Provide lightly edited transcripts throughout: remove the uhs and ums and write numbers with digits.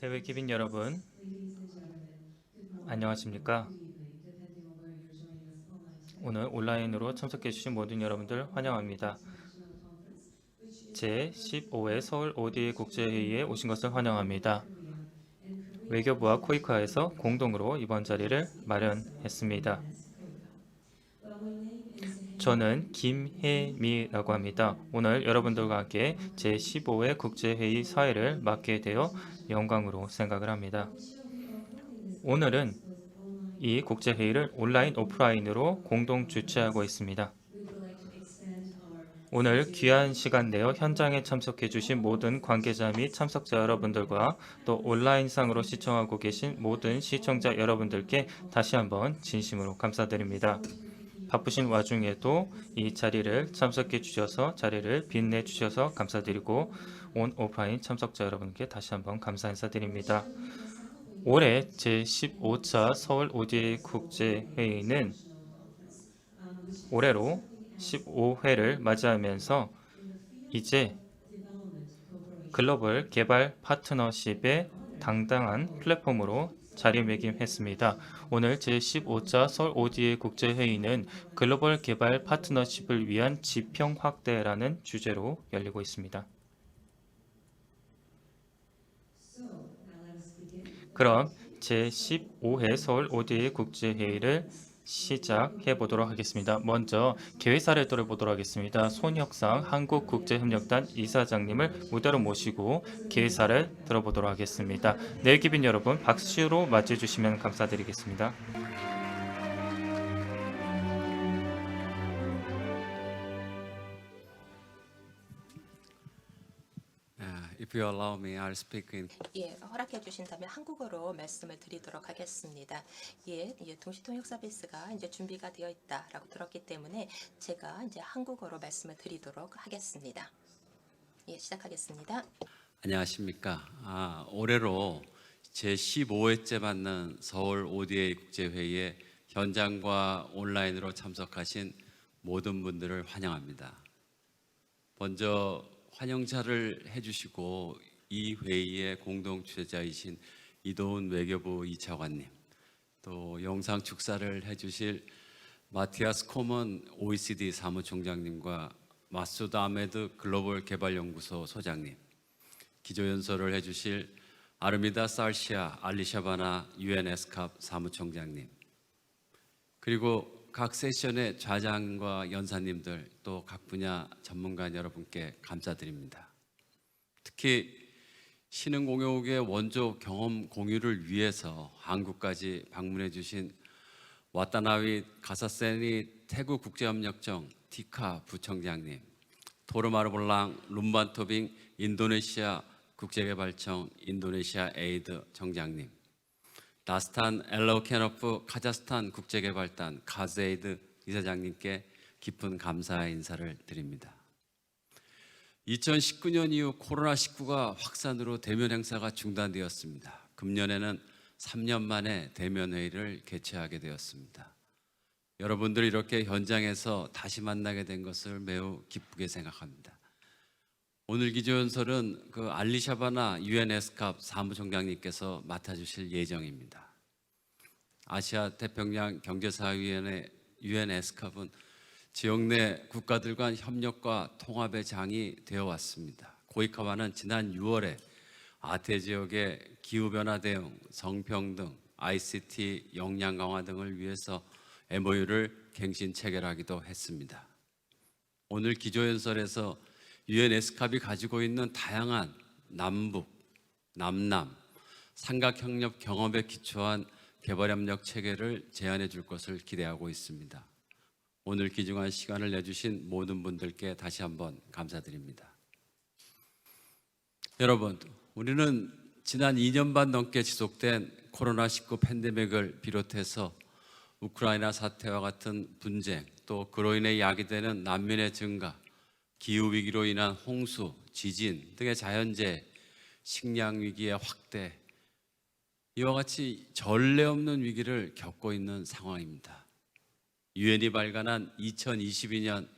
대회 기빈 여러분, 안녕하십니까? 오늘 온라인으로 참석해주신 모든 여러분들 환영합니다. 제15회 서울 ODA 국제회의에 오신 것을 환영합니다. 외교부와 코이카에서 공동으로 이번 자리를 마련했습니다. 저는 김혜미라고 합니다. 오늘 여러분들과 함께 제15회 국제회의 사회를 맡게 되어 영광으로 생각을 합니다. 오늘은 이 국제회의를 온라인, 오프라인으로 공동 주최하고 있습니다. 오늘 귀한 시간 내어 현장에 참석해 주신 모든 관계자 및 참석자 여러분들과 또 온라인상으로 시청하고 계신 모든 시청자 여러분들께 다시 한번 진심으로 감사드립니다. 바쁘신 와중에도 이 자리를 참석해 주셔서 자리를 빛내 주셔서 감사드리고 온 오프라인 참석자 여러분께 다시 한번 감사 인사드립니다. 올해 제15차 서울 ODA 국제회의는 올해로 15회를 맞이하면서 이제 글로벌 개발 파트너십의 당당한 플랫폼으로 자리매김했습니다. 오늘 제15차 서울 ODA 국제회의는 글로벌 개발 파트너십을 위한 지평 확대라는 주제로 열리고 있습니다. 그럼 제15회 서울 ODA 국제회의를 시작해 보도록 하겠습니다. 먼저 개회사를 들어보도록 하겠습니다. 손혁상 한국국제협력단 이사장님을 무대로 모시고 개회사를 들어보도록 하겠습니다. 네, 기빈 여러분 박수로 맞이해 주시면 감사드리겠습니다. If you allow me, I'll speak in. 허락해 주신다면 한국어로 말씀을 드리도록 하겠습니다. 동시통역 서비스가 이제 준비가 되어 있다라고 들었기 때문에 제가 이제 한국어로 말씀을 드리도록 하겠습니다. 시작하겠습니다. 안녕하십니까? 올해로 제15회째 맞는 서울 ODA 국제회의에 현장과 온라인으로 참석하신 모든 분들을 환영합니다. 먼저 환영자를 해주시고 이 회의의 공동 주최자이신 이도훈 외교부 2차관님, 또 영상 축사를 해주실 마티아스 코먼 OECD 사무총장님과 마수드 아메드 글로벌 개발연구소 소장님, 기조연설을 해주실 아르미다 살시아 알리샤바나 UN 에스캅 사무총장님, 그리고 각 세션의 좌장과 연사님들, 또 각 분야 전문가 여러분께 감사드립니다. 특히 신흥공유국의 원조 경험 공유를 위해서 한국까지 방문해 주신 와타나위 가사세니 태국국제협력청 티카 부청장님, 토르마르볼랑 룸반토빙 인도네시아 국제개발청 인도네시아 에이드 청장님, 다스탄 엘로케노프 카자흐스탄 국제개발단 카제이드 이사장님께 깊은 감사의 인사를 드립니다. 2019년 이후 코로나19가 확산으로 대면 행사가 중단되었습니다. 금년에는 3년 만에 대면 회의를 개최하게 되었습니다. 여러분들 이렇게 현장에서 다시 만나게 된 것을 매우 기쁘게 생각합니다. 오늘 기조연설은 알리샤바나 UN 에스캅 사무총장님께서 맡아주실 예정입니다. 아시아 태평양 경제사회위원회 UN 에스캅은 지역 내 국가들 간 협력과 통합의 장이 되어 왔습니다. 코이카와는 지난 6월에 아태 지역의 기후변화 대응, 성평등, ICT 역량 강화 등을 위해서 MOU를 갱신 체결하기도 했습니다. 오늘 기조연설에서 UN 에스캅이 가지고 있는 다양한 남북, 남남, 삼각협력 경험에 기초한 개발협력 체계를 제안해 줄 것을 기대하고 있습니다. 오늘 귀중한 시간을 내주신 모든 분들께 다시 한번 감사드립니다. 여러분, 우리는 지난 2년 반 넘게 지속된 코로나19 팬데믹을 비롯해서 우크라이나 사태와 같은 분쟁, 또 그로 인해 야기되는 난민의 증가, 기후위기로 인한 홍수, 지진 등의 자연재해, 식량위기의 확대, 이와 같이 전례 없는 위기를 겪고 있는 상황입니다. 유엔이 발간한 2022년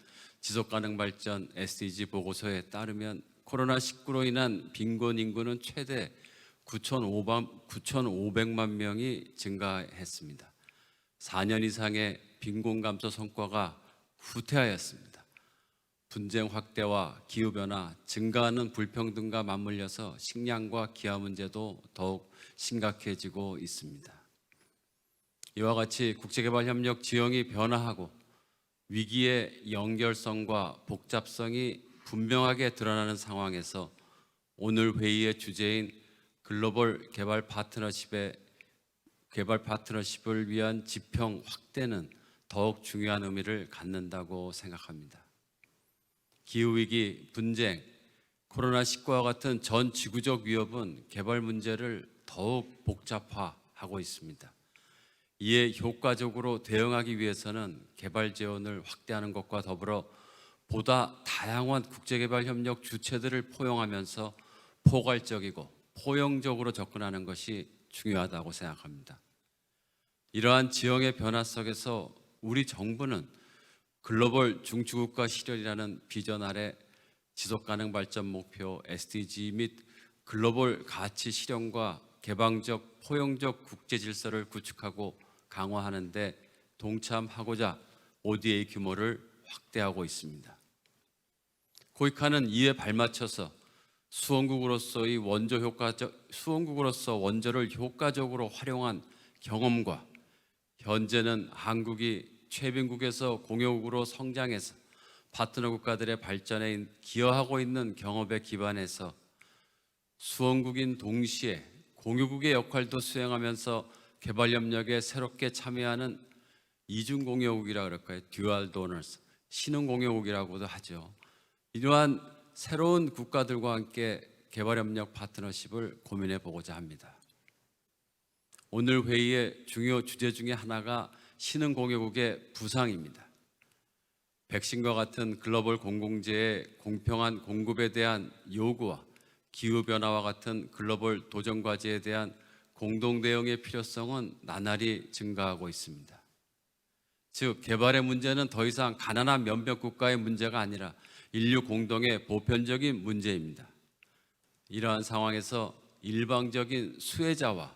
지속가능발전 SDG 보고서에 따르면 코로나19로 인한 빈곤 인구는 최대 9,500만 명이 증가했습니다. 4년 이상의 빈곤 감소 성과가 후퇴하였습니다. 분쟁 확대와 기후변화, 증가하는 불평등과 맞물려서 식량과 기아 문제도 더욱 심각해지고 있습니다. 이와 같이 국제개발협력 지형이 변화하고 위기의 연결성과 복잡성이 분명하게 드러나는 상황에서 오늘 회의의 주제인 글로벌 개발 파트너십을 위한 지평 확대는 더욱 중요한 의미를 갖는다고 생각합니다. 기후위기, 분쟁, 코로나19와 같은 전 지구적 위협은 개발 문제를 더욱 복잡화하고 있습니다. 이에 효과적으로 대응하기 위해서는 개발 지원을 확대하는 것과 더불어 보다 다양한 국제개발협력 주체들을 포용하면서 포괄적이고 포용적으로 접근하는 것이 중요하다고 생각합니다. 이러한 지형의 변화 속에서 우리 정부는 글로벌 중추국가 실현이라는 비전 아래 지속가능 발전 목표 SDG 및 글로벌 가치 실현과 개방적 포용적 국제 질서를 구축하고 강화하는 데 동참하고자 ODA 규모를 확대하고 있습니다. 코이카는 이에 발맞춰서 수원국으로서 원조를 효과적으로 활용한 경험과 현재는 한국이 최빈국에서 공유국으로 성장해서 파트너 국가들의 발전에 기여하고 있는 경험에 기반해서 수원국인 동시에 공유국의 역할도 수행하면서 개발협력에 새롭게 참여하는 이중공여국이라 그럴까요? 듀얼 도너스, 신흥공여국이라고도 하죠. 이러한 새로운 국가들과 함께 개발협력 파트너십을 고민해 보고자 합니다. 오늘 회의의 중요 주제 중에 하나가 신흥공여국의 부상입니다. 백신과 같은 글로벌 공공재의 공평한 공급에 대한 요구와 기후변화와 같은 글로벌 도전과제에 대한 공동 대응의 필요성은 나날이 증가하고 있습니다. 즉, 개발의 문제는 더 이상 가난한 몇몇 국가의 문제가 아니라 인류 공동의 보편적인 문제입니다. 이러한 상황에서 일방적인 수혜자와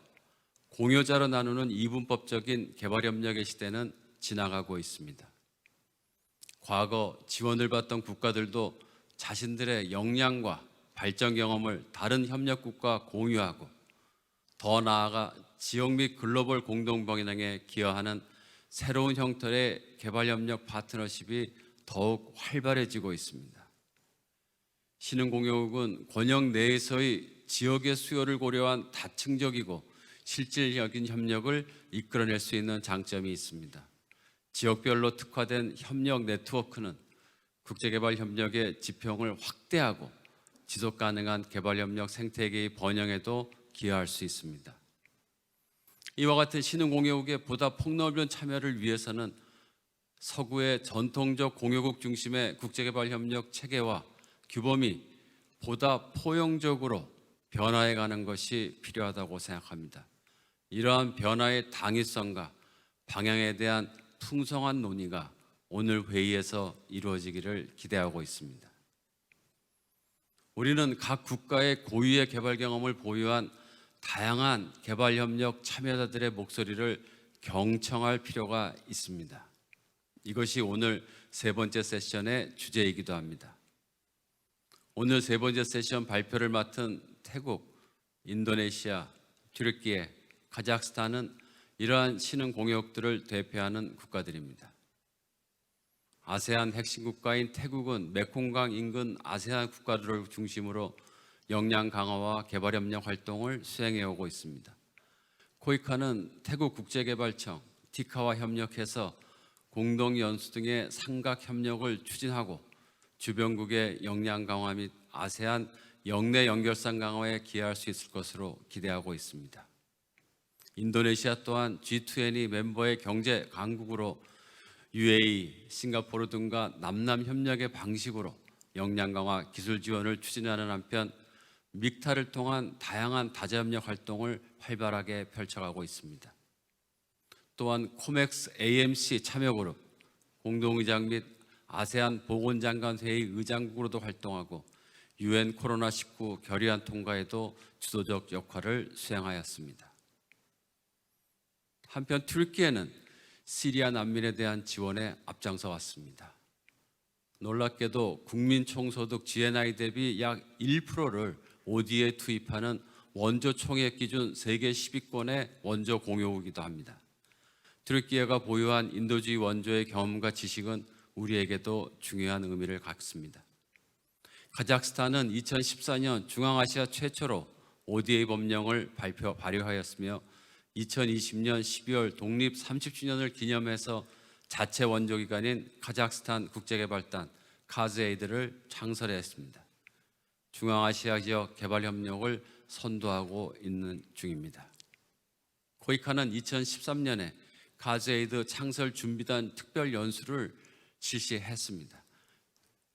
공여자로 나누는 이분법적인 개발협력의 시대는 지나가고 있습니다. 과거 지원을 받던 국가들도 자신들의 역량과 발전 경험을 다른 협력국과 공유하고 더 나아가 지역 및 글로벌 공동방향에 기여하는 새로운 형태의 개발협력 파트너십이 더욱 활발해지고 있습니다. 신흥공여국은 권역 내에서의 지역의 수요를 고려한 다층적이고 실질적인 협력을 이끌어낼 수 있는 장점이 있습니다. 지역별로 특화된 협력 네트워크는 국제개발협력의 지평을 확대하고 지속가능한 개발협력 생태계의 번영에도 기여할 수 있습니다. 이와 같은 신흥공여국의 보다 폭넓은 참여를 위해서는 서구의 전통적 공여국 중심의 국제개발협력 체계와 규범이 보다 포용적으로 변화해가는 것이 필요하다고 생각합니다. 이러한 변화의 당위성과 방향에 대한 풍성한 논의가 오늘 회의에서 이루어지기를 기대하고 있습니다. 우리는 각 국가의 고유의 개발 경험을 보유한 다양한 개발협력 참여자들의 목소리를 경청할 필요가 있습니다. 이것이 오늘 세 번째 세션의 주제이기도 합니다. 오늘 세 번째 세션 발표를 맡은 태국, 인도네시아, 튀르키예, 카자흐스탄은 이러한 신흥공여국들을 대표하는 국가들입니다. 아세안 핵심 국가인 태국은 메콩강 인근 아세안 국가들을 중심으로 역량 강화와 개발협력 활동을 수행해 오고 있습니다. 코이카는 태국 국제개발청, 티카와 협력해서 공동연수 등의 삼각협력을 추진하고 주변국의 역량 강화 및 아세안 역내 연결성 강화에 기여할 수 있을 것으로 기대하고 있습니다. 인도네시아 또한 G20 멤버의 경제 강국으로 UAE, 싱가포르 등과 남남 협력의 방식으로 역량 강화 기술 지원을 추진하는 한편 믹타를 통한 다양한 다자협력 활동을 활발하게 펼쳐가고 있습니다. 또한 코맥스 AMC 참여그룹, 공동의장 및 아세안 보건장관회의 의장국으로도 활동하고 유엔 코로나19 결의안 통과에도 주도적 역할을 수행하였습니다. 한편 튀르키예는 시리아 난민에 대한 지원에 앞장서 왔습니다. 놀랍게도 국민 총소득 GNI 대비 약 1%를 ODA에 투입하는 원조 총액 기준 세계 10위권의 원조 공유국이기도 합니다. 튀르키예가 보유한 인도주의 원조의 경험과 지식은 우리에게도 중요한 의미를 갖습니다. 카자흐스탄은 2014년 중앙아시아 최초로 ODA 법령을 발효하였으며 2020년 12월 독립 30주년을 기념해서 자체 원조기관인 카자흐스탄 국제개발단 카즈에이드를 창설했습니다. 중앙아시아 지역 개발협력을 선도하고 있는 중입니다. 코이카는 2013년에 카즈에이드 창설 준비단 특별 연수를 실시했습니다.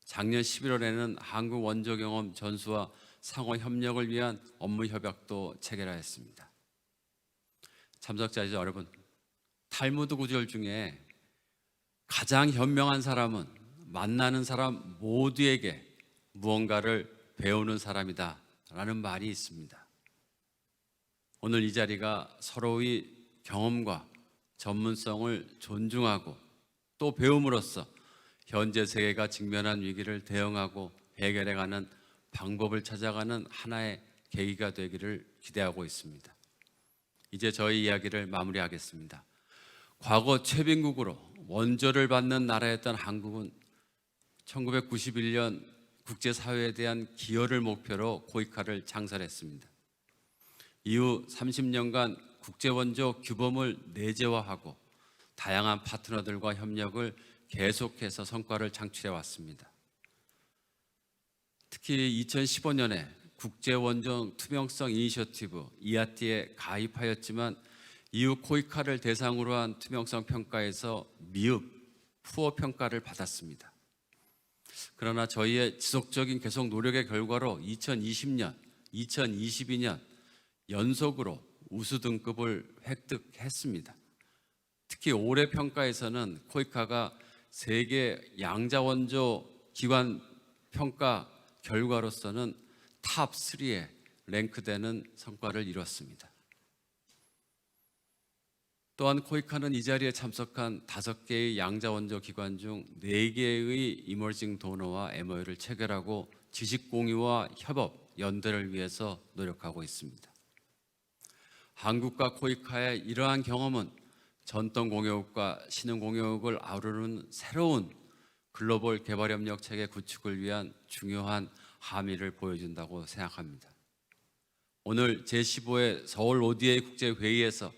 작년 11월에는 한국 원조 경험 전수와 상호 협력을 위한 업무 협약도 체결하였습니다. 참석자 여러분, 탈무드 구절 중에 가장 현명한 사람은 만나는 사람 모두에게 무언가를 배우는 사람이다 라는 말이 있습니다. 오늘 이 자리가 서로의 경험과 전문성을 존중하고 또 배움으로써 현재 세계가 직면한 위기를 대응하고 해결해가는 방법을 찾아가는 하나의 계기가 되기를 기대하고 있습니다. 이제 저희 이야기를 마무리하겠습니다. 과거 최빈국으로 원조를 받는 나라였던 한국은 1991년 국제사회에 대한 기여를 목표로 코이카를 창설했습니다. 이후 30년간 국제원조 규범을 내재화하고 다양한 파트너들과 협력을 계속해서 성과를 창출해 왔습니다. 특히 2015년에 국제원조 투명성 이니셔티브 ERT에 가입하였지만 이후 코이카를 대상으로 한 투명성 평가에서 미흡, 푸어 평가를 받았습니다. 그러나 저희의 지속적인 계속 노력의 결과로 2020년, 2022년 연속으로 우수 등급을 획득했습니다. 특히 올해 평가에서는 코이카가 세계 양자원조 기관 평가 결과로서는 탑 3에 랭크되는 성과를 이뤘습니다. 또한 코이카는 이 자리에 참석한 5개의 양자원조 기관 중 4개의 이머징 도너와 MOU를 체결하고 지식 공유와 협업, 연대를 위해서 노력하고 있습니다. 한국과 코이카의 이러한 경험은 전통 공유국과 신흥 공유국을 아우르는 새로운 글로벌 개발협력 체계 구축을 위한 중요한 함의를 보여준다고 생각합니다. 오늘 제15회 서울 ODA 국제회의에서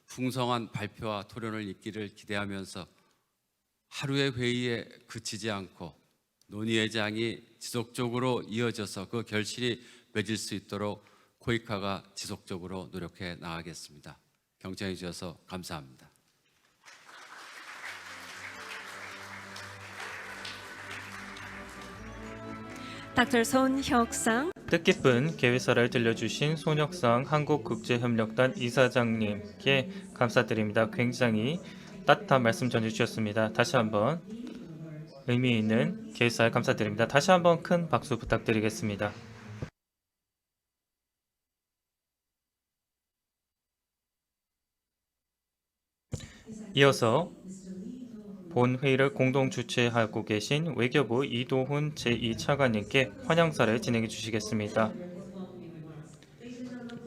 풍성한 발표와 토론을 있기를 기대하면서 하루의 회의에 그치지 않고 논의의 장이 지속적으로 이어져서 그 결실이 맺을 수 있도록 코이카가 지속적으로 노력해 나가겠습니다. 경청해 주셔서 감사합니다. Dr. 손혁상 뜻깊은 개회사를 들려주신 손혁상 한국국제협력단 이사장님께 감사드립니다. 굉장히 따뜻한 말씀 전해주셨습니다. 다시 한번 의미 있는 개회사에 감사드립니다. 다시 한번 큰 박수 부탁드리겠습니다. 이어서 본 회의를 공동 주최하고 계신 외교부 이도훈 제2차관님께 환영사를 진행해 주시겠습니다.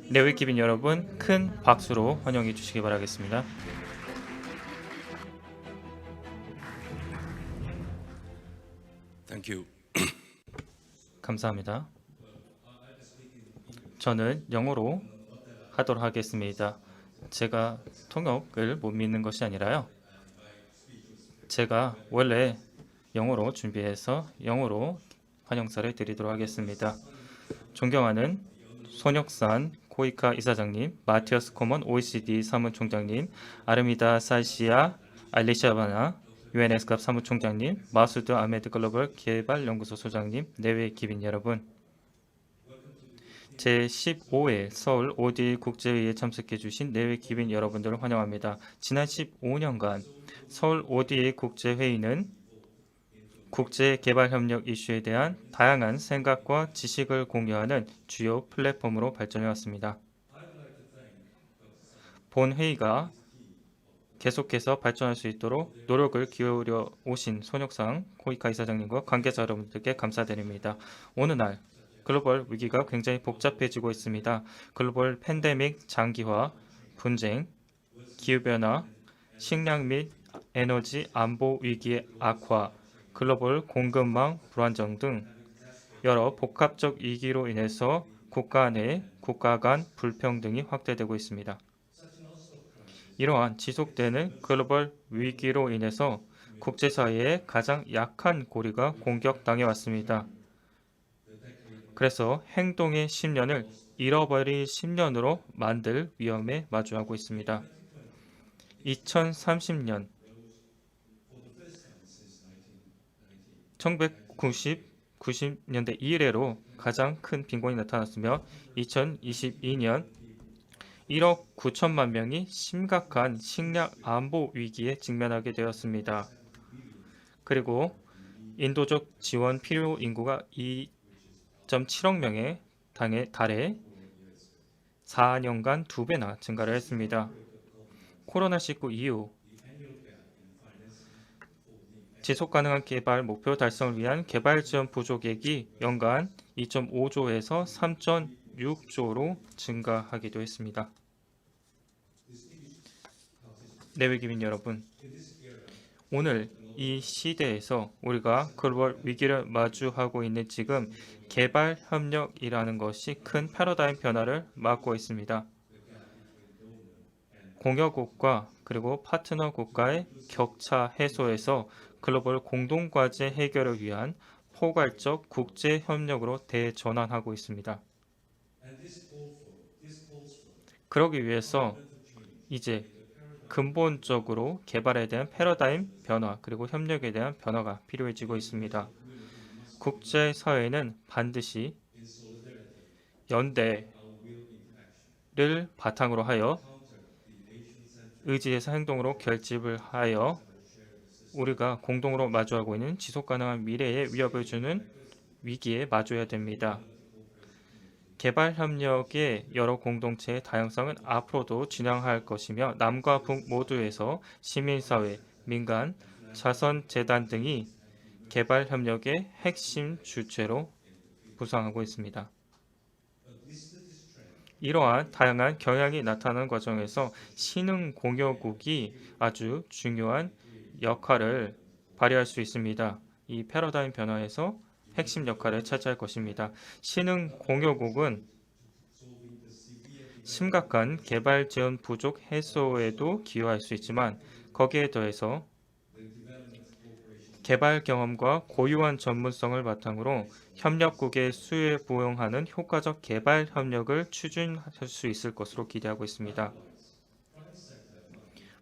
내외 기빈 여러분, 큰 박수로 환영해 주시기 바라겠습니다. Thank you. 감사합니다. 저는 영어로 하도록 하겠습니다. 제가 통역을 못 믿는 것이 아니라요. 제가 원래 영어로 준비해서 영어로 환영사를 드리도록 하겠습니다. 존경하는 손혁산 코이카 이사장님, 마티어스 코먼 OECD 사무총장님, 아르미다 사시아 알리샤바나 UNS갑 사무총장님, 마수드 아메드 글로벌 개발연구소 소장님, 내외 기빈 여러분, 제15회 서울 ODA 국제회의에 참석해 주신 내외 기빈 여러분들을 환영합니다. 지난 15년간 서울 ODA 국제회의는 국제 개발 협력 이슈에 대한 다양한 생각과 지식을 공유하는 주요 플랫폼으로 발전해 왔습니다. 본 회의가 계속해서 발전할 수 있도록 노력을 기울여 오신 손혁상 코이카 이사장님과 관계자 여러분들께 감사드립니다. 오늘날 글로벌 위기가 굉장히 복잡해지고 있습니다. 글로벌 팬데믹 장기화, 분쟁, 기후변화, 식량 및 에너지 안보 위기의 악화, 글로벌 공급망 불안정 등 여러 복합적 위기로 인해서 국가 내, 국가 간 불평등이 확대되고 있습니다. 이러한 지속되는 글로벌 위기로 인해서 국제사회의 가장 약한 고리가 공격당해 왔습니다. 그래서 행동의 10년을 잃어버릴 10년으로 만들 위험에 마주하고 있습니다. 2030년 1990년대 이래로 가장 큰 빈곤이 나타났으며 2022년 1억 9천만 명이 심각한 식량 안보 위기에 직면하게 되었습니다. 그리고 인도적 지원 필요 인구가 2.7억 명에 달해 4년간 2배나 증가를 했습니다. 코로나19 이후 지속가능한 개발 목표 달성을 위한 개발 지원 부족액이 연간 2.5조에서 3.6조로 증가하기도 했습니다. 내외기민 여러분, 오늘 이 시대에서 우리가 글로벌 위기를 마주하고 있는 지금 개발 협력이라는 것이 큰 패러다임 변화를 맞고 있습니다. 공여국과 그리고 파트너 국가의 격차 해소에서 글로벌 공동과제 해결을 위한 포괄적 국제 협력으로 대전환하고 있습니다. 그러기 위해서 이제 근본적으로 개발에 대한 패러다임 변화 그리고 협력에 대한 변화가 필요해지고 있습니다. 국제사회는 반드시 연대를 바탕으로 하여 의지에서 행동으로 결집을 하여 우리가 공동으로 마주하고 있는 지속가능한 미래에 위협을 주는 위기에 마주해야 됩니다. 개발 협력의 여러 공동체의 다양성은 앞으로도 진행할 것이며 남과 북 모두에서 시민사회, 민간, 자선재단 등이 개발 협력의 핵심 주체로 부상하고 있습니다. 이러한 다양한 경향이 나타나는 과정에서 신흥공여국이 아주 중요한 역할을 발휘할 수 있습니다. 이 패러다임 변화에서 핵심 역할을 차지할 것입니다. 신흥공여국은 심각한 개발 지원 부족 해소에도 기여할 수 있지만 거기에 더해서 개발 경험과 고유한 전문성을 바탕으로 협력국의 수요에 부응하는 효과적 개발 협력을 추진할 수 있을 것으로 기대하고 있습니다.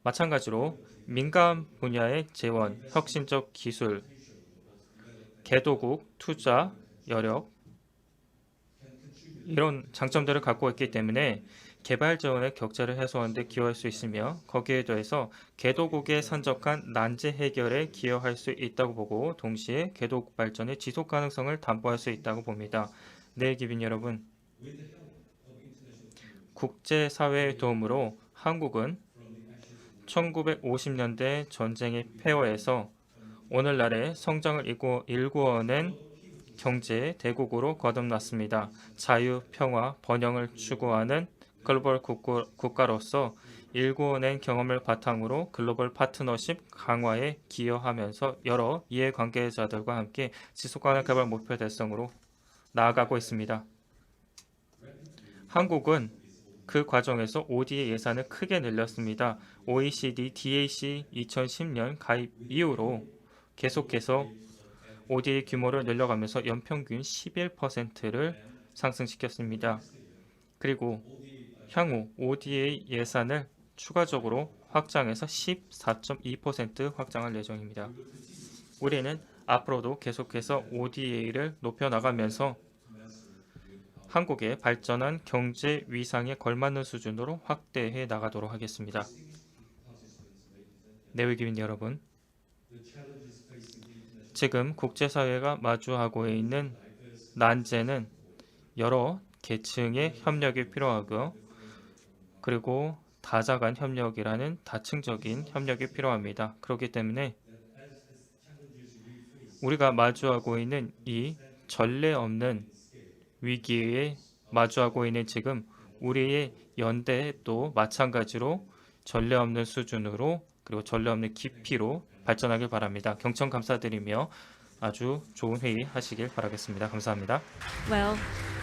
마찬가지로 민간 분야의 재원, 혁신적 기술, 개도국, 투자, 여력 이런 장점들을 갖고 있기 때문에 개발 지원의 격차를 해소하는 데 기여할 수 있으며 거기에 더해서 개도국에 산적한 난제 해결에 기여할 수 있다고 보고 동시에 개도국 발전의 지속 가능성을 담보할 수 있다고 봅니다. 네, 기빈 여러분. 국제사회의 도움으로 한국은 1950년대 전쟁의 폐허에서 오늘날의 성장을 일구어낸 경제 대국으로 거듭났습니다. 자유, 평화, 번영을 추구하는 글로벌 국가로서 일구어낸 경험을 바탕으로 글로벌 파트너십 강화에 기여하면서 여러 이해관계자들과 함께 지속가능 개발 목표 달성으로 나아가고 있습니다. 한국은 그 과정에서 ODA 예산을 크게 늘렸습니다. OECD DAC 2010년 가입 이후로 계속해서 ODA 규모를 늘려가면서 연평균 11%를 상승시켰습니다. 그리고 향후 ODA 예산을 추가적으로 확장해서 14.2% 확장할 예정입니다. 우리는 앞으로도 계속해서 ODA를 높여나가면서 한국의 발전한 경제 위상에 걸맞는 수준으로 확대해 나가도록 하겠습니다. 내외기민 여러분, 지금 국제사회가 마주하고 있는 난제는 여러 계층의 협력이 필요하고요. 그리고 다자간 협력이라는 다층적인 협력이 필요합니다. 그렇기 때문에 우리가 마주하고 있는 이 전례 없는 위기에 마주하고 있는 지금 우리의 연대도 마찬가지로 전례 없는 수준으로 그리고 전례 없는 깊이로 발전하길 바랍니다. 경청 감사드리며 아주 좋은 회의 하시길 바라겠습니다. 감사합니다. Well,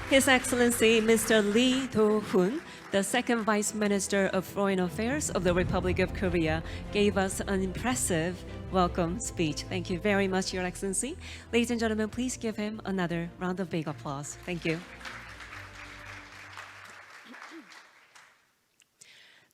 His Excellency Mr. Lee Do-hoon, the second Vice Minister of Foreign Affairs of the Republic of Korea, gave us an impressive welcome speech. Thank you very much, Your Excellency. Ladies and gentlemen, please give him another round of big applause. Thank you.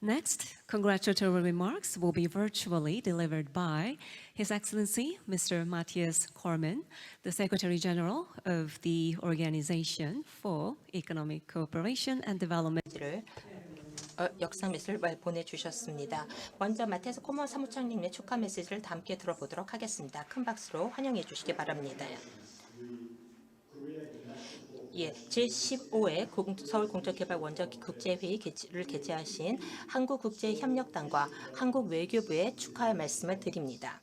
Next, congratulatory remarks will be virtually delivered by His Excellency Mr. Matthias Cormann, the Secretary General of the Organization for Economic Cooperation and Development. 를 역상 메시지를 보내주셨습니다. 먼저 마테스 코먼 사무총장님의 축하 메시지를 다 함께 들어보도록 하겠습니다. 큰 박수로 환영해 주시기 바랍니다. 예, 제15회 서울공적개발원적 국제회의를 개최하신 한국국제협력단과 한국외교부에 축하의 말씀을 드립니다.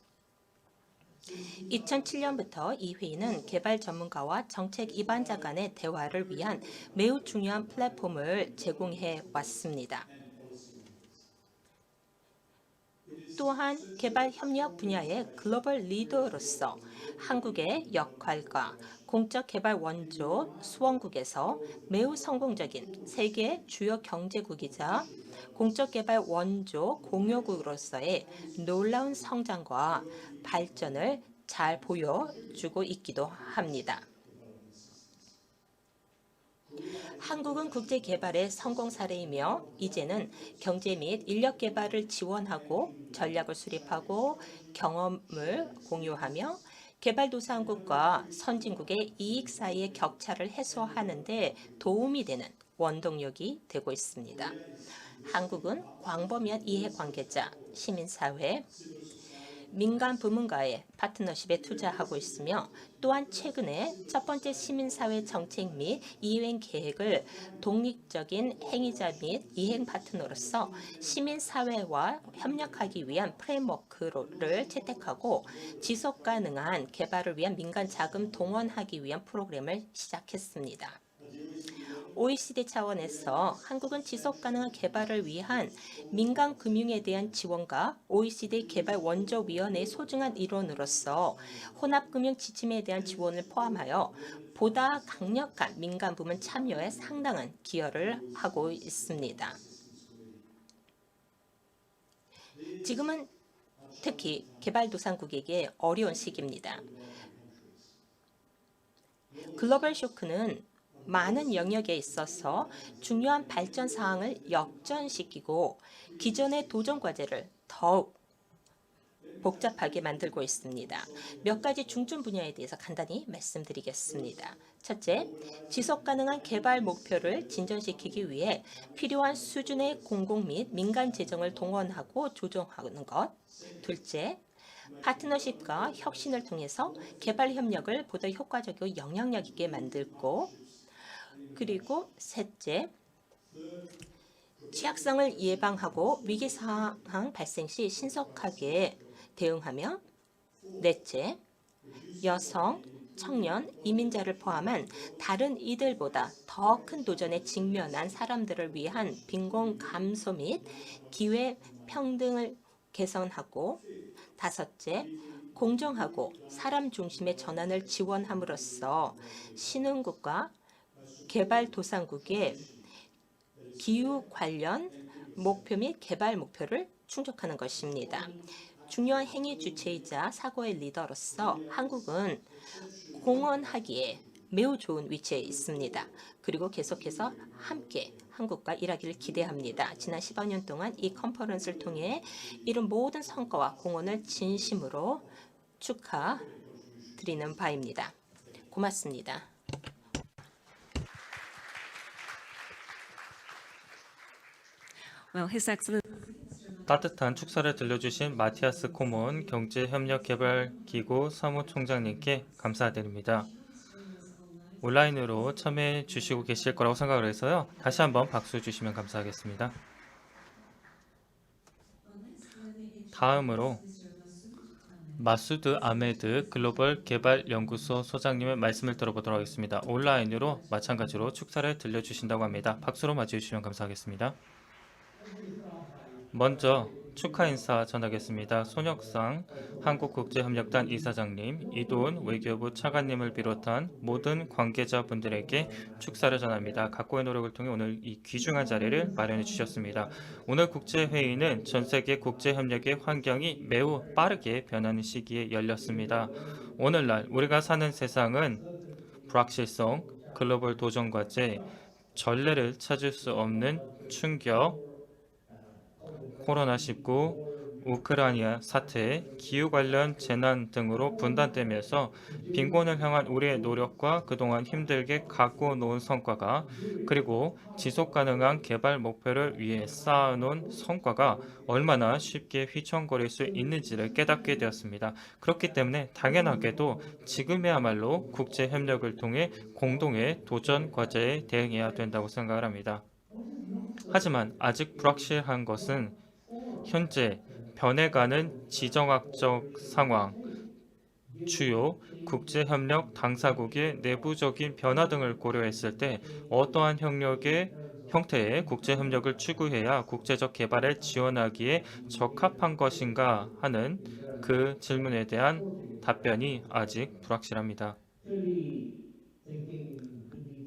2007년부터 이 회의는 개발 전문가와 정책 입안자 간의 대화를 위한 매우 중요한 플랫폼을 제공해 왔습니다. 또한 개발 협력 분야의 글로벌 리더로서 한국의 역할과 공적 개발 원조 수원국에서 매우 성공적인 세계 주요 경제국이자 공적 개발 원조 공유국으로서의 놀라운 성장과 발전을 잘 보여주고 있기도 합니다. 한국은 국제 개발의 성공 사례이며 이제는 경제 및 인력 개발을 지원하고 전략을 수립하고 경험을 공유하며 개발도상국과 선진국의 이익 사이의 격차를 해소하는 데 도움이 되는 원동력이 되고 있습니다. 한국은 광범위한 이해관계자, 시민사회, 민간 부문과의 파트너십에 투자하고 있으며 또한 최근에 첫 번째 시민사회 정책 및 이행 계획을 독립적인 행위자 및 이행 파트너로서 시민사회와 협력하기 위한 프레임워크를 채택하고 지속가능한 개발을 위한 민간 자금 동원하기 위한 프로그램을 시작했습니다. OECD 차원에서 한국은 지속가능한 개발을 위한 민간 금융에 대한 지원과 OECD 개발 원조위원회의 소중한 일원으로서 혼합금융 지침에 대한 지원을 포함하여 보다 강력한 민간 부문 참여에 상당한 기여를 하고 있습니다. 지금은 특히 개발도상국에게 어려운 시기입니다. 글로벌 쇼크는 많은 영역에 있어서 중요한 발전 사항을 역전시키고 기존의 도전 과제를 더욱 복잡하게 만들고 있습니다. 몇 가지 중점 분야에 대해서 간단히 말씀드리겠습니다. 첫째, 지속가능한 개발 목표를 진전시키기 위해 필요한 수준의 공공 및 민간 재정을 동원하고 조정하는 것. 둘째, 파트너십과 혁신을 통해서 개발 협력을 보다 효과적이고 영향력 있게 만들고 그리고 셋째, 취약성을 예방하고 위기 상황 발생 시 신속하게 대응하며 넷째, 여성, 청년, 이민자를 포함한 다른 이들보다 더 큰 도전에 직면한 사람들을 위한 빈곤 감소 및 기회 평등을 개선하고 다섯째, 공정하고 사람 중심의 전환을 지원함으로써 신흥국과 개발도상국의 기후 관련 목표 및 개발 목표를 충족하는 것입니다. 중요한 행위 주체이자 사고의 리더로서 한국은 공헌하기에 매우 좋은 위치에 있습니다. 그리고 계속해서 함께 한국과 일하기를 기대합니다. 지난 15년 동안 이 컨퍼런스를 통해 이룬 모든 성과와 공헌을 진심으로 축하드리는 바입니다. 고맙습니다. Well, His Excellency 따뜻한 축사를 들려주신 마티아스 코몬 경제협력개발기구 사무총장님께 감사드립니다. 온라인으로 참여해 주시고 계실 거라고 생각을 해서요. 다시 한번 박수 주시면 감사하겠습니다. 다음으로 마수드 아메드 글로벌 개발연구소 소장님의 말씀을 들어보도록 하겠습니다. 온라인으로 마찬가지로 축사를 들려주신다고 합니다. 박수로 맞이해 주시면 감사하겠습니다. 먼저 축하 인사 전하겠습니다. 손혁상 한국국제협력단 이사장님, 이도훈 외교부 차관님을 비롯한 모든 관계자분들에게 축사를 전합니다. 각고의 노력을 통해 오늘 이 귀중한 자리를 마련해 주셨습니다. 오늘 국제회의는 전 세계 국제협력의 환경이 매우 빠르게 변하는 시기에 열렸습니다. 오늘날 우리가 사는 세상은 불확실성, 글로벌 도전 과제, 전례를 찾을 수 없는 충격, 코로나19, 우크라이나 사태, 기후 관련 재난 등으로 분단되면서 빈곤을 향한 우리의 노력과 그동안 힘들게 갖고 놓은 성과가 그리고 지속 가능한 개발 목표를 위해 쌓아놓은 성과가 얼마나 쉽게 휘청거릴 수 있는지를 깨닫게 되었습니다. 그렇기 때문에 당연하게도 지금이야말로 국제 협력을 통해 공동의 도전 과제에 대응해야 된다고 생각을 합니다. 하지만 아직 불확실한 것은 현재 변해가는 지정학적 상황, 주요 국제협력 당사국의 내부적인 변화 등을 고려했을 때 어떠한 형태의 국제협력을 추구해야 국제적 개발에 지원하기에 적합한 것인가 하는 그 질문에 대한 답변이 아직 불확실합니다.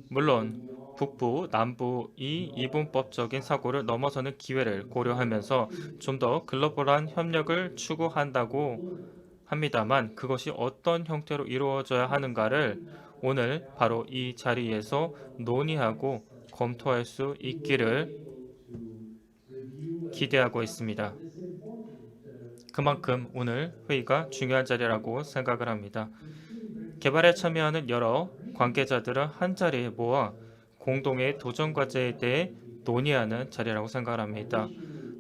물론 북부, 남부 이 이분법적인 사고를 넘어서는 기회를 고려하면서 좀 더 글로벌한 협력을 추구한다고 합니다만 그것이 어떤 형태로 이루어져야 하는가를 오늘 바로 이 자리에서 논의하고 검토할 수 있기를 기대하고 있습니다. 그만큼 오늘 회의가 중요한 자리라고 생각을 합니다. 개발에 참여하는 여러 관계자들을 한자리에 모아 공동의 도전 과제에 대해 논의하는 자리라고 생각을 합니다.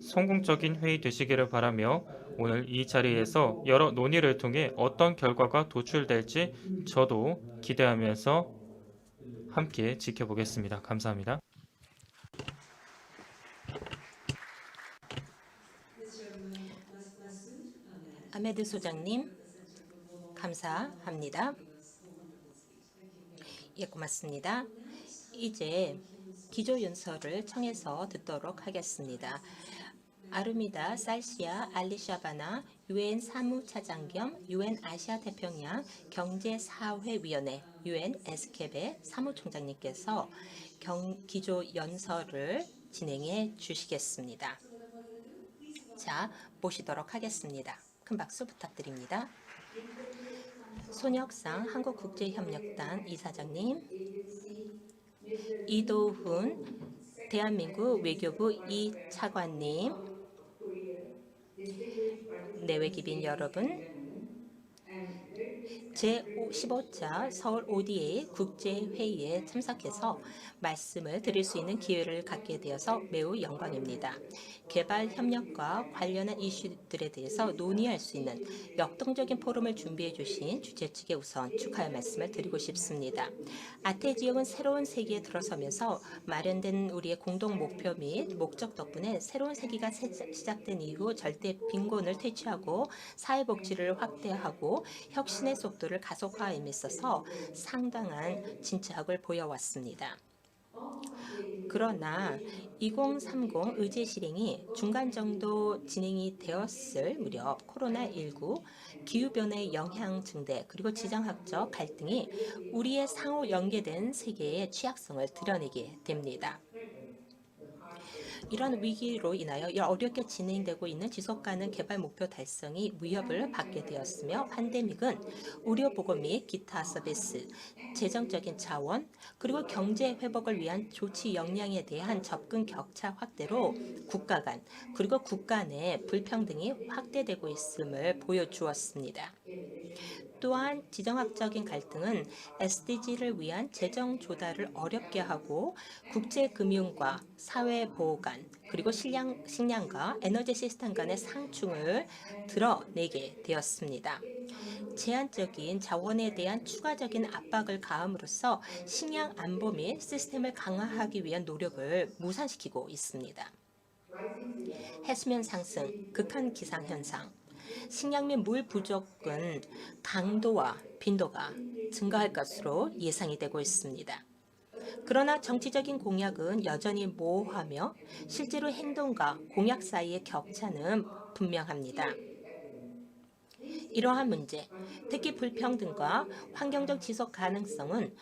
성공적인 회의 되시기를 바라며 오늘 이 자리에서 여러 논의를 통해 어떤 결과가 도출될지 저도 기대하면서 함께 지켜보겠습니다. 감사합니다. 아메드 소장님, 감사합니다. 예, 고맙습니다. 이제 기조연설을 청해서 듣도록 하겠습니다. 아르미다 살시아 알리샤바나 유엔 사무차장 겸 유엔 아시아 태평양 경제사회위원회 유엔 에스캡의 사무총장님께서 기조연설을 진행해 주시겠습니다. 자, 모시도록 하겠습니다. 큰 박수 부탁드립니다. 손혁상 한국국제협력단 이사장님, 이도훈 대한민국 외교부 이 차관님, 내외기빈 여러분, 제15차 서울 ODA 국제회의에 참석해서 말씀을 드릴 수 있는 기회를 갖게 되어서 매우 영광입니다. 개발 협력과 관련한 이슈들에 대해서 논의할 수 있는 역동적인 포럼을 준비해 주신 주최 측에 우선 축하의 말씀을 드리고 싶습니다. 아태 지역은 새로운 세기에 들어서면서 마련된 우리의 공동 목표 및 목적 덕분에 새로운 세기가 시작된 이후 절대 빈곤을 퇴치하고 사회복지를 확대하고 혁신의 속도를 가속화함에 있어서 상당한 진척을 보여왔습니다. 그러나 2030 의제 실행이 중간 정도 진행이 되었을 무렵 코로나19, 기후변화의 영향 증대 그리고 지정학적 갈등이 우리의 상호 연계된 세계의 취약성을 드러내게 됩니다. 이런 위기로 인하여 어렵게 진행되고 있는 지속가능 개발 목표 달성이 위협을 받게 되었으며 팬데믹은 의료보건 및 기타 서비스, 재정적인 자원, 그리고 경제 회복을 위한 조치 역량에 대한 접근 격차 확대로 국가 간 그리고 국가 내 불평등이 확대되고 있음을 보여주었습니다. 또한 지정학적인 갈등은 SDG를 위한 재정 조달을 어렵게 하고 국제금융과 사회보호관 그리고 식량과 에너지 시스템 간의 상충을 드러내게 되었습니다. 제한적인 자원에 대한 추가적인 압박을 가함으로써 식량 안보 및 시스템을 강화하기 위한 노력을 무산시키고 있습니다. 해수면 상승, 극한 기상 현상, 식량 및 물 부족은 강도와 빈도가 증가할 것으로 예상이 되고 있습니다. 그러나 정치적인 공약은 여전히 모호하며 실제로 행동과 공약 사이의 격차는 분명합니다. 이러한 문제, 특히 불평등과 환경적 지속 가능성은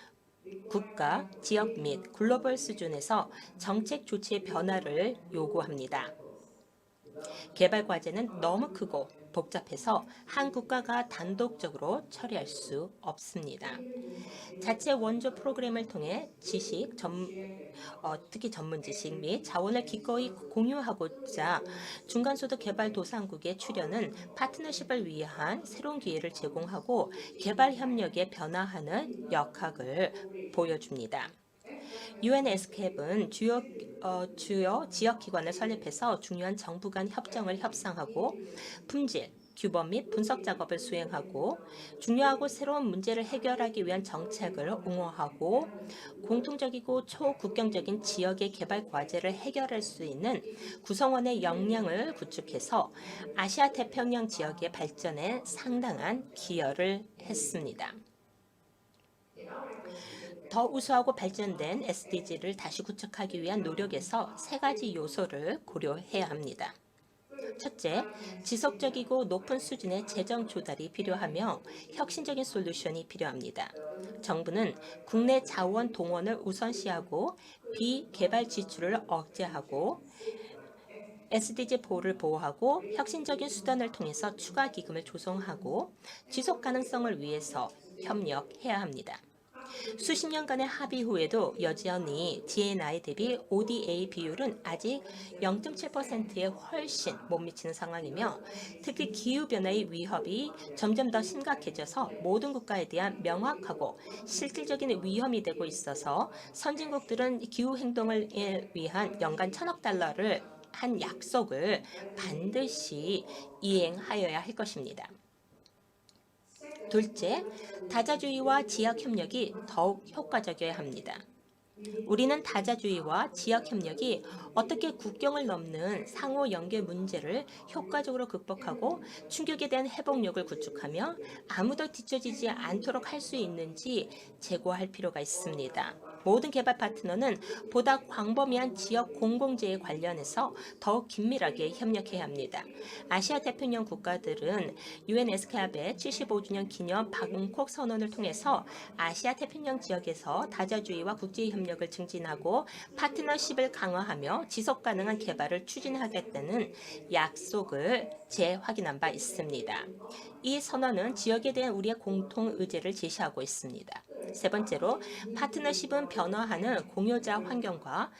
국가, 지역 및 글로벌 수준에서 정책 조치의 변화를 요구합니다. 개발 과제는 너무 크고 복잡해서 한 국가가 단독적으로 처리할 수 없습니다. 자체 원조 프로그램을 통해 특히 전문 지식 및 자원을 기꺼이 공유하고자 중간소득 개발 도상국의 출연은 파트너십을 위한 새로운 기회를 제공하고 개발 협력에 변화하는 역학을 보여줍니다. UN SCAP은 주요 지역 기관을 설립해서 중요한 정부 간 협정을 협상하고 품질, 규범 및 분석 작업을 수행하고 중요하고 새로운 문제를 해결하기 위한 정책을 옹호하고 공통적이고 초국경적인 지역의 개발 과제를 해결할 수 있는 구성원의 역량을 구축해서 아시아 태평양 지역의 발전에 상당한 기여를 했습니다. 더 우수하고 발전된 SDG를 다시 구축하기 위한 노력에서 세 가지 요소를 고려해야 합니다. 첫째, 지속적이고 높은 수준의 재정 조달이 필요하며 혁신적인 솔루션이 필요합니다. 정부는 국내 자원 동원을 우선시하고 비개발 지출을 억제하고 SDG 보호를 보호하고 혁신적인 수단을 통해서 추가 기금을 조성하고 지속 가능성을 위해서 협력해야 합니다. 수십 년간의 합의 후에도 여전히 GNI 대비 ODA 비율은 아직 0.7%에 훨씬 못 미치는 상황이며 특히 기후변화의 위협이 점점 더 심각해져서 모든 국가에 대한 명확하고 실질적인 위험이 되고 있어서 선진국들은 기후행동을 위한 연간 1,000억 달러를 한 약속을 반드시 이행하여야 할 것입니다. 둘째, 다자주의와 지역 협력이 더욱 효과적이어야 합니다. 우리는 다자주의와 지역 협력이 어떻게 국경을 넘는 상호 연계 문제를 효과적으로 극복하고 충격에 대한 회복력을 구축하며 아무도 뒤처지지 않도록 할 수 있는지 재고할 필요가 있습니다. 모든 개발 파트너는 보다 광범위한 지역 공공재에 관련해서 더욱 긴밀하게 협력해야 합니다. 아시아 태평양 국가들은 UN SCAP의 75주년 기념 방콕 선언을 통해서 아시아 태평양 지역에서 다자주의와 국제 협력을 증진하고 파트너십을 강화하며 지속 가능한 개발을 추진하겠다는 약속을 재확인한 바 있습니다. 이 선언은 지역에 대한 우리의 공통 의지를 제시하고 있습니다. 세 번째로, 파트너십은 변화하는 공유자 환경과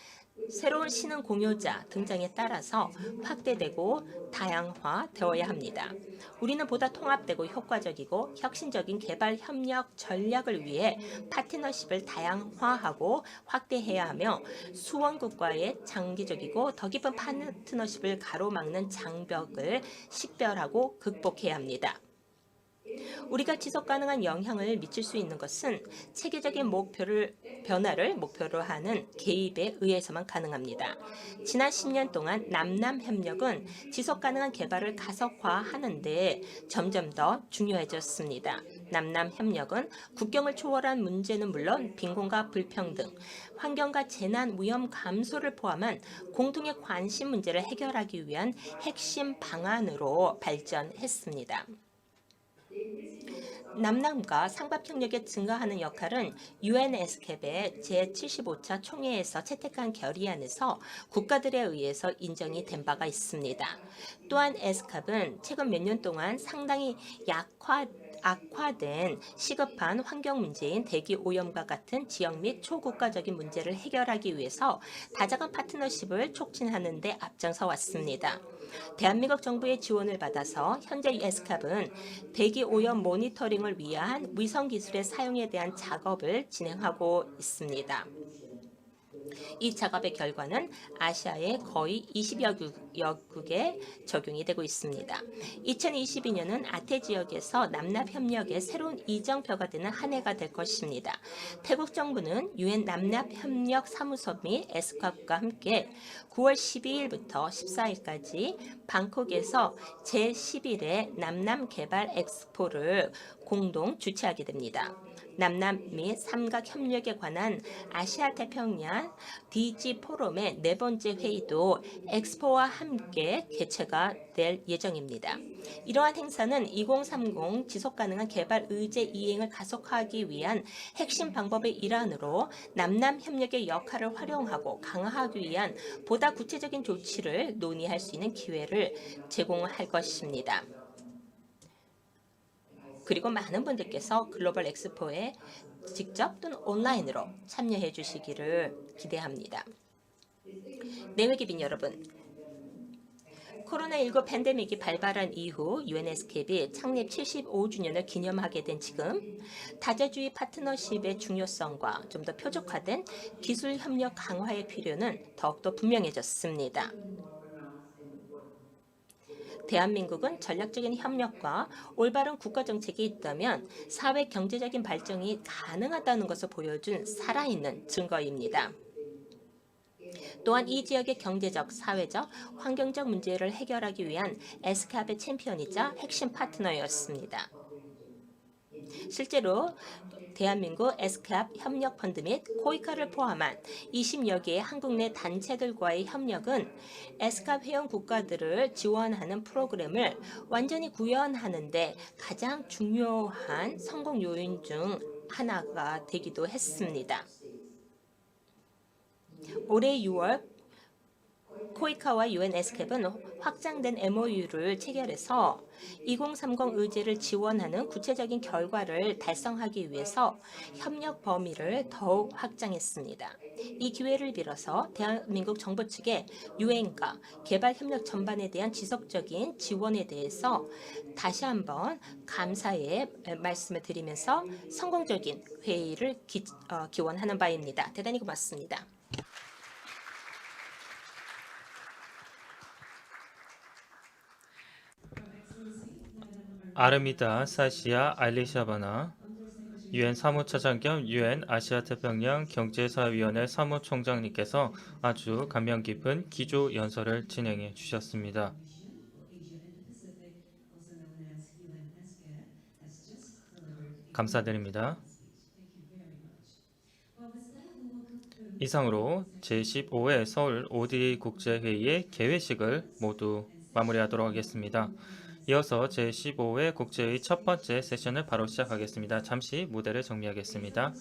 새로운 신흥 공유자 등장에 따라서 확대되고 다양화되어야 합니다. 우리는 보다 통합되고 효과적이고 혁신적인 개발 협력 전략을 위해 파트너십을 다양화하고 확대해야 하며 수원국과의 장기적이고 더 깊은 파트너십을 가로막는 장벽을 식별하고 극복해야 합니다. 우리가 지속가능한 영향을 미칠 수 있는 것은 체계적인 변화를 목표로 하는 개입에 의해서만 가능합니다. 지난 10년 동안 남남협력은 지속가능한 개발을 가속화하는 데 점점 더 중요해졌습니다. 남남협력은 국경을 초월한 문제는 물론 빈곤과 불평등, 환경과 재난 위험 감소를 포함한 공통의 관심 문제를 해결하기 위한 핵심 방안으로 발전했습니다. 남남과 상밥협력이 증가하는 역할은 UN SCAP의 제75차 총회에서 채택한 결의안에서 국가들에 의해서 인정이 된 바가 있습니다. 또한 SCAP은 최근 몇 년 동안 상당히 악화된 시급한 환경 문제인 대기 오염과 같은 지역 및 초국가적인 문제를 해결하기 위해서 다자간 파트너십을 촉진하는 데 앞장서 왔습니다. 대한민국 정부의 지원을 받아서 현재 에스캅은 대기 오염 모니터링을 위한 위성 기술의 사용에 대한 작업을 진행하고 있습니다. 이 작업의 결과는 아시아의 거의 20여 국에 적용이 되고 있습니다. 2022년은 아태 지역에서 남납 협력의 새로운 이정표가 되는 한 해가 될 것입니다. 태국 정부는 유엔 남납 협력 사무소 및 에스캅과 함께 9월 12일부터 14일까지 방콕에서 제11회 남남 개발 엑스포를 공동 주최하게 됩니다. 남남 및 삼각 협력에 관한 아시아 태평양 DG 포럼의 네 번째 회의도 엑스포와 함께 개최가 될 예정입니다. 이러한 행사는 2030 지속가능한 개발 의제 이행을 가속화하기 위한 핵심 방법의 일환으로 남남 협력의 역할을 활용하고 강화하기 위한 보다 구체적인 조치를 논의할 수 있는 기회를 제공할 것입니다. 그리고 많은 분들께서 글로벌 엑스포에 직접 또는 온라인으로 참여해 주시기를 기대합니다. 내외기빈 여러분, 코로나19 팬데믹이 발발한 이후 UNESCAP이 창립 75주년을 기념하게 된 지금 다자주의 파트너십의 중요성과 좀 더 표적화된 기술 협력 강화의 필요는 더욱더 분명해졌습니다. 대한민국은 전략적인 협력과 올바른 국가 정책이 있다면 사회 경제적인 발전이 가능하다는 것을 보여준 살아있는 증거입니다. 또한 이 지역의 경제적, 사회적, 환경적 문제를 해결하기 위한 에스캅의 챔피언이자 핵심 파트너였습니다. 실제로 대한민국 에스캅 협력 펀드 및 코이카를 포함한 20여 개의 한국 내 단체들과의 협력은 에스캅 회원 국가들을 지원하는 프로그램을 완전히 구현하는 데 가장 중요한 성공 요인 중 하나가 되기도 했습니다. 올해 6월 코이카와 UNESCAP은 확장된 MOU를 체결해서 2030 의제를 지원하는 구체적인 결과를 달성하기 위해서 협력 범위를 더욱 확장했습니다. 이 기회를 빌어서 대한민국 정부 측에 유엔과 개발 협력 전반에 대한 지속적인 지원에 대해서 다시 한번 감사의 말씀을 드리면서 성공적인 회의를 기원하는 바입니다. 대단히 고맙습니다. 아르미다 사시아 알리샤바나 유엔 사무차장 겸 유엔 아시아태평양 경제사위원회 사무총장님께서 아주 감명 깊은 기조 연설을 진행해 주셨습니다. 감사드립니다. 이상으로 제15회 서울 ODA 국제회의의 개회식을 모두 마무리하도록 하겠습니다. 이어서 제15회 국제회의 첫 번째 세션을 바로 시작하겠습니다. 잠시 무대를 정리하겠습니다.